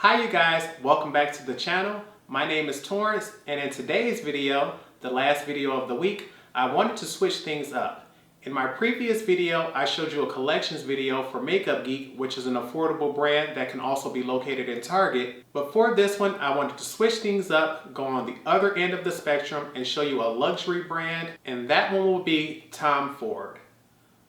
Hi you guys, welcome back to the channel. My name is Torrence, and in today's video, the last video of the week, I wanted to switch things up. In my previous video, I showed you a collections video for Makeup Geek, which is an affordable brand that can also be located in Target. But for this one, I wanted to switch things up, go on the other end of the spectrum and show you a luxury brand, and that one will be Tomford.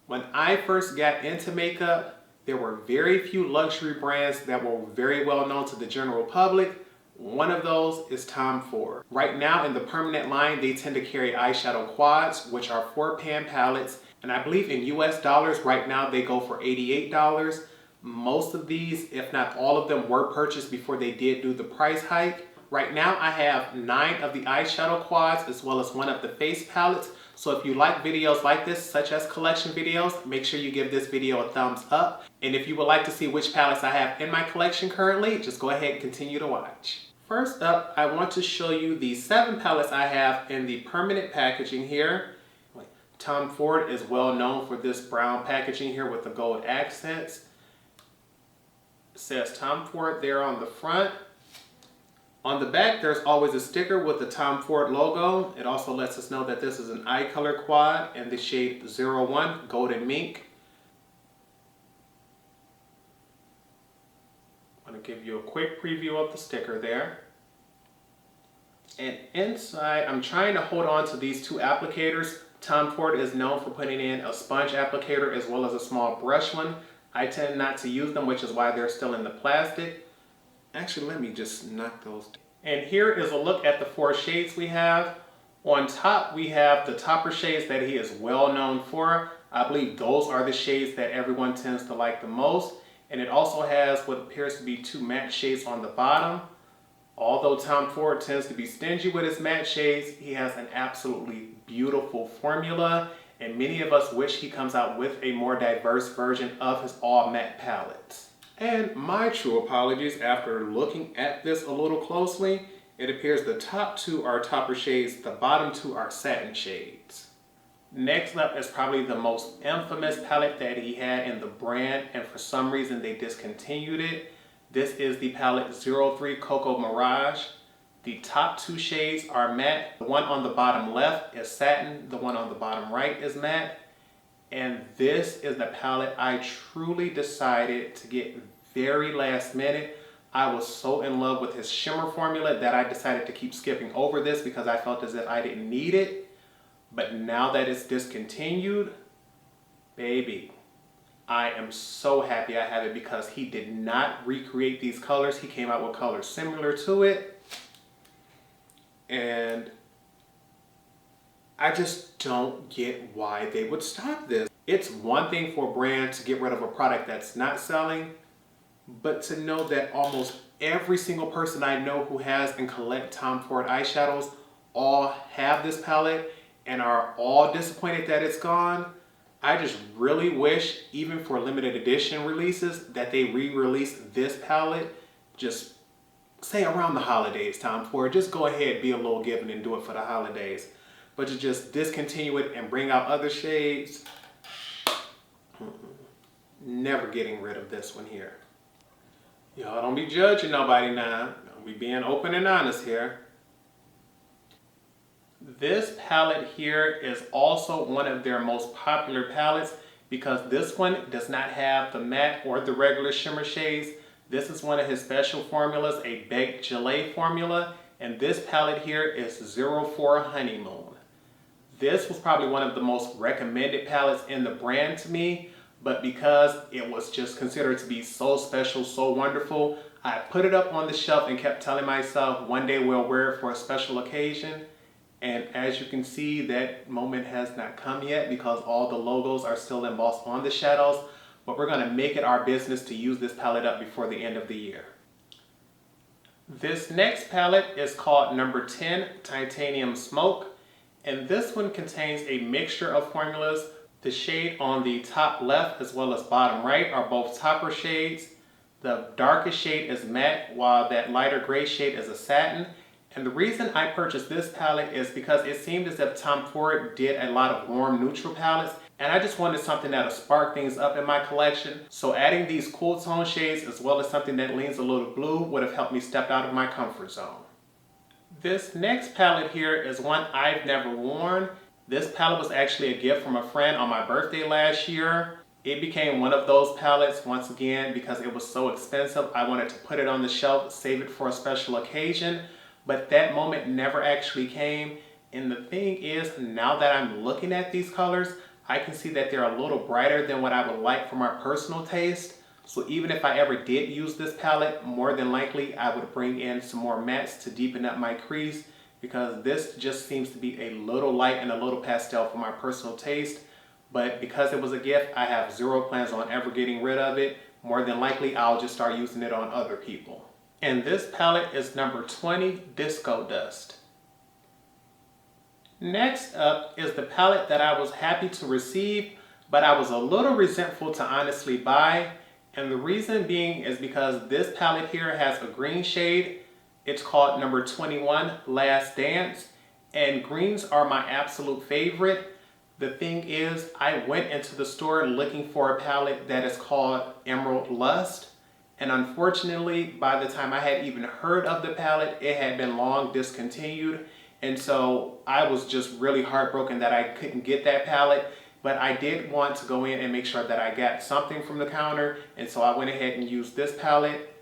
When I first got into makeup, there were very few luxury brands that were very well known to the general public. One of those is Tomford. Right now in the permanent line, they tend to carry eyeshadow quads, which are 4-pan palettes. And I believe in US dollars right now they go for $88. Most of these, if not all of them, were purchased before they did do the price hike. Right now I have 9 of the eyeshadow quads as well as 1 of the face palettes. So if you like videos like this, such as collection videos, make sure you give this video a thumbs up. And if you would like to see which palettes I have in my collection currently, just go ahead and continue to watch. First up, I want to show you the 7 palettes I have in the permanent packaging here. Tomford is well known for this brown packaging here with the gold accents. It says Tomford there on the front. On the back, there's always a sticker with the Tomford logo. It also lets us know that this is an eye color quad in the shade 01 Golden Mink. I'm going to give you a quick preview of the sticker there. And inside, I'm trying to hold on to these 2 applicators. Tomford is known for putting in a sponge applicator as well as a small brush one. I tend not to use them, which is why they're still in the plastic. Actually, let me just knock those down. And here is a look at the 4 shades we have. On top, we have the topper shades that he is well known for. I believe those are the shades that everyone tends to like the most. And it also has what appears to be 2 matte shades on the bottom. Although Tomford tends to be stingy with his matte shades, he has an absolutely beautiful formula. And many of us wish he comes out with a more diverse version of his all matte palettes. And my true apologies, after looking at this a little closely, it appears the top 2 are topper shades, the bottom 2 are satin shades. Next up is probably the most infamous palette that he had in the brand, and for some reason they discontinued it. This is the palette 03 Cocoa Miraje. The top 2 shades are matte. The one on the bottom left is satin, the one on the bottom right is matte. And this is the palette I truly decided to get very last minute. I was so in love with his shimmer formula that I decided to keep skipping over this because I felt as if I didn't need it. But now that it's discontinued, baby, I am so happy I have it because he did not recreate these colors. He came out with colors similar to it. And I just don't get why they would stop this. It's one thing for a brand to get rid of a product that's not selling, but to know that almost every single person I know who has and collect Tomford eyeshadows all have this palette and are all disappointed that it's gone. I just really wish, even for limited edition releases, that they re-release this palette. Just say around the holidays, Tomford. Just go ahead, be a little giving and do it for the holidays. But to just discontinue it and bring out other shades, never getting rid of this one here. Y'all don't be judging nobody now. We being open and honest here. This palette here is also one of their most popular palettes because this one does not have the matte or the regular shimmer shades. This is one of his special formulas, a baked gelée formula, and this palette here is 04 Honeymoon. This was probably one of the most recommended palettes in the brand to me, but because it was just considered to be so special, so wonderful, I put it up on the shelf and kept telling myself one day we'll wear it for a special occasion. And as you can see, that moment has not come yet because all the logos are still embossed on the shadows, but we're gonna make it our business to use this palette up before the end of the year. This next palette is called number 10 Titanium Smoke, and this one contains a mixture of formulas. The shade on the top left as well as bottom right are both topper shades. The darkest shade is matte, while that lighter gray shade is a satin. And the reason I purchased this palette is because it seemed as if Tomford did a lot of warm neutral palettes, and I just wanted something that'll spark things up in my collection. So adding these cool tone shades as well as something that leans a little blue would have helped me step out of my comfort zone. This next palette here is one I've never worn. This palette was actually a gift from a friend on my birthday last year. It became one of those palettes once again because it was so expensive. I wanted to put it on the shelf, save it for a special occasion, but that moment never actually came. And the thing is, now that I'm looking at these colors, I can see that they're a little brighter than what I would like for my personal taste. So even if I ever did use this palette, more than likely I would bring in some more mattes to deepen up my crease, because this just seems to be a little light and a little pastel for my personal taste. But because it was a gift, I have zero plans on ever getting rid of it. More than likely, I'll just start using it on other people. And this palette is number 20, Disco Dust. Next up is the palette that I was happy to receive, but I was a little resentful to honestly buy. And the reason being is because this palette here has a green shade. It's called number 21, Last Dance. And greens are my absolute favorite. The thing is, I went into the store looking for a palette that is called Emerald Lust. And unfortunately, by the time I had even heard of the palette, it had been long discontinued. And so I was just really heartbroken that I couldn't get that palette. But I did want to go in and make sure that I got something from the counter. And so I went ahead and used this palette.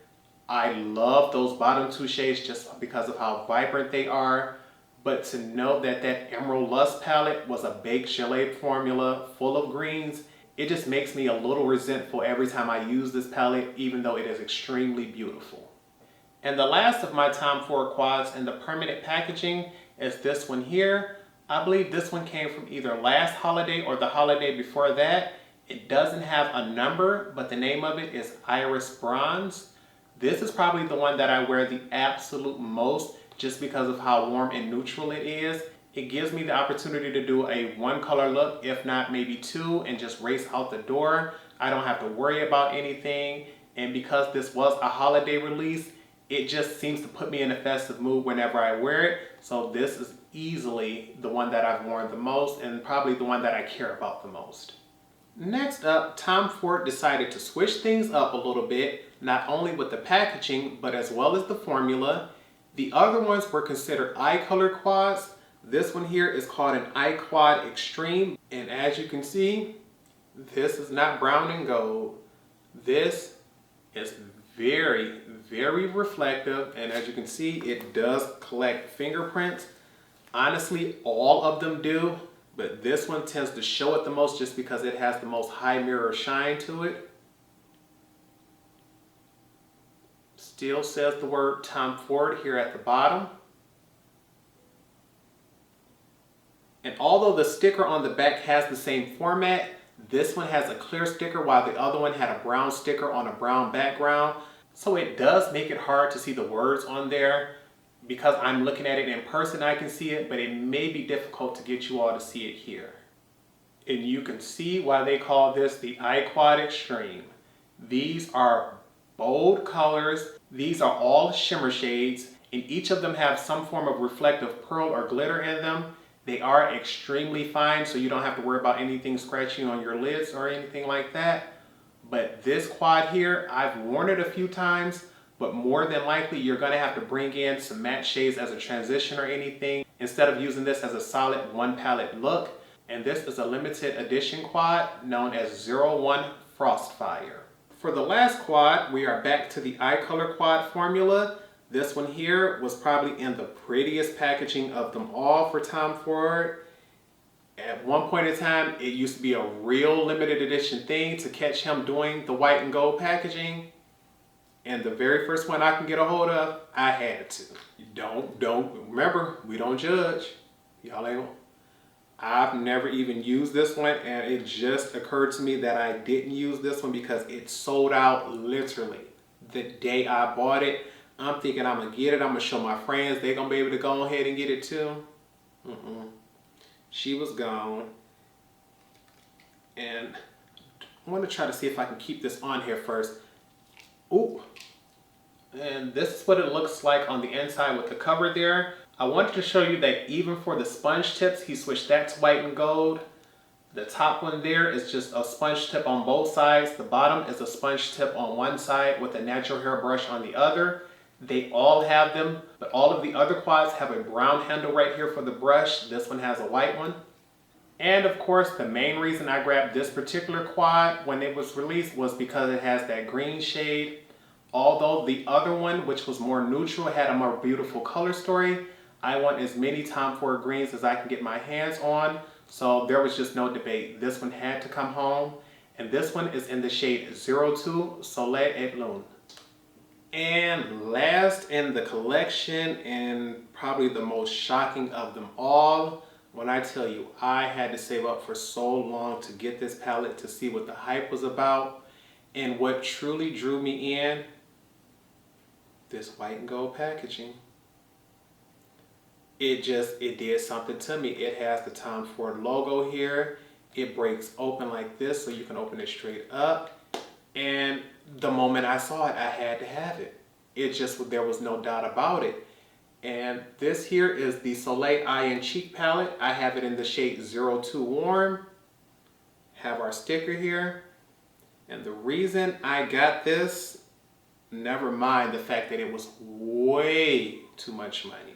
I love those bottom two shades just because of how vibrant they are. But to know that that Emerald Lust palette was a baked gelée formula full of greens, it just makes me a little resentful every time I use this palette, even though it is extremely beautiful. And the last of my Tom Ford quads in the permanent packaging is this one here. I believe this one came from either last holiday or the holiday before that. It doesn't have a number, but the name of it is Iris Bronze. This is probably the one that I wear the absolute most, just because of how warm and neutral it is. It gives me the opportunity to do a one color look, if not maybe two, and just race out the door. I don't have to worry about anything. And because this was a holiday release, it just seems to put me in a festive mood whenever I wear it. So this is easily the one that I've worn the most, and probably the one that I care about the most. Next up, Tom Ford decided to switch things up a little bit, not only with the packaging, but as well as the formula. The other ones were considered eye color quads. This one here is called an Eye Quad Extreme. And as you can see, this is not brown and gold. This is very, very reflective. And as you can see, it does collect fingerprints. Honestly, all of them do. But this one tends to show it the most just because it has the most high mirror shine to it. Still says the word Tom Ford here at the bottom. And although the sticker on the back has the same format, this one has a clear sticker while the other one had a brown sticker on a brown background. So it does make it hard to see the words on there. Because I'm looking at it in person, I can see it, but it may be difficult to get you all to see it here. And you can see why they call this the Eye Quad Extreme. These are bold colors. These are all shimmer shades, and each of them have some form of reflective pearl or glitter in them. They are extremely fine, so you don't have to worry about anything scratching on your lids or anything like that. But this quad here, I've worn it a few times, but more than likely you're going to have to bring in some matte shades as a transition or anything instead of using this as a solid one palette look. And this is a limited edition quad known as 01 Frostfire. For the last quad, we are back to the eye color quad formula. This one here was probably in the prettiest packaging of them all for Tom Ford. At one point in time, it used to be a real limited edition thing to catch him doing the white and gold packaging. And the very first one I can get a hold of, I had to. Remember, we don't judge. Y'all ain't. I've never even used this one, and it just occurred to me that I didn't use this one because it sold out literally the day I bought it. I'm thinking I'm gonna get it, I'm gonna show my friends, they're gonna be able to go ahead and get it too. She was gone. And I want to try to see if I can keep this on here first. Ooh. And this is what it looks like on the inside with the cover there. I wanted to show you that even for the sponge tips, he switched that to white and gold. The top one there is just a sponge tip on both sides. The bottom is a sponge tip on one side with a natural hair brush on the other. They all have them, but all of the other quads have a brown handle right here for the brush. This one has a white one. And of course, the main reason I grabbed this particular quad when it was released was because it has that green shade. Although the other one, which was more neutral, had a more beautiful color story, I want as many Tom Ford greens as I can get my hands on. So there was just no debate. This one had to come home. And this one is in the shade 02 Soleil et Lune. And last in the collection, and probably the most shocking of them all, when I tell you I had to save up for so long to get this palette to see what the hype was about, and what truly drew me in, this white and gold packaging. It did something to me. It has the Tom Ford logo here. It breaks open like this so you can open it straight up. And the moment I saw it, I had to have it. There was no doubt about it. And this here is the Soleil Eye and Cheek palette. I have it in the shade 02 Warm. Have our sticker here. And the reason I got this, never mind the fact that it was way too much money.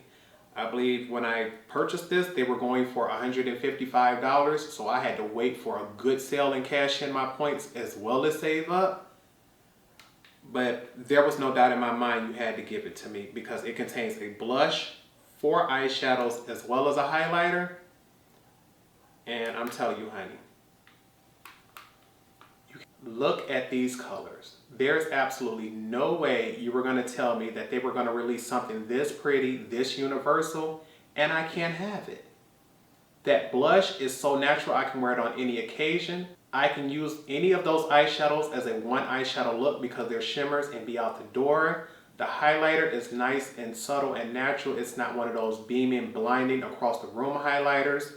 I believe when I purchased this, they were going for $155, so I had to wait for a good sale and cash in my points as well as save up. But there was no doubt in my mind you had to give it to me because it contains a blush, 4 eyeshadows, as well as a highlighter. And I'm telling you, honey, look at these colors. There's absolutely no way you were going to tell me that they were going to release something this pretty, this universal, and I can't have it. That blush is so natural I can wear it on any occasion. I can use any of those eyeshadows as a one eyeshadow look because they're shimmers and be out the door. The highlighter is nice and subtle and natural. It's not one of those beaming, blinding across the room highlighters.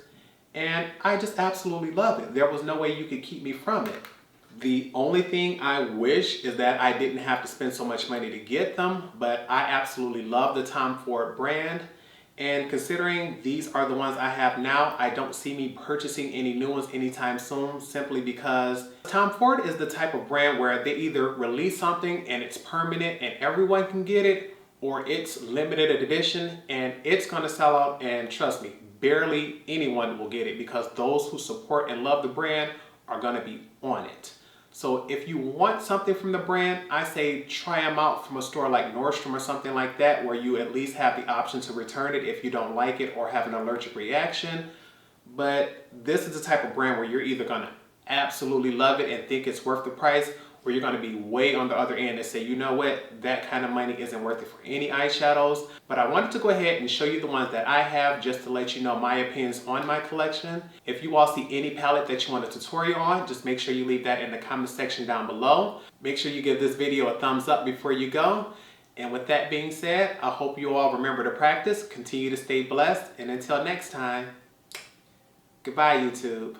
And I just absolutely love it. There was no way you could keep me from it. The only thing I wish is that I didn't have to spend so much money to get them, but I absolutely love the Tom Ford brand. And considering these are the ones I have now, I don't see me purchasing any new ones anytime soon, simply because Tom Ford is the type of brand where they either release something and it's permanent and everyone can get it, or it's limited edition and it's gonna sell out, and trust me, barely anyone will get it because those who support and love the brand are gonna be on it. So if you want something from the brand, I say try them out from a store like Nordstrom or something like that, where you at least have the option to return it if you don't like it or have an allergic reaction. But this is the type of brand where you're either gonna absolutely love it and think it's worth the price, or you're gonna be way on the other end and say, you know what, that kind of money isn't worth it for any eyeshadows. But I wanted to go ahead and show you the ones that I have just to let you know my opinions on my collection. If you all see any palette that you want a tutorial on, just make sure you leave that in the comment section down below. Make sure you give this video a thumbs up before you go. And with that being said, I hope you all remember to practice, continue to stay blessed, and until next time, goodbye YouTube.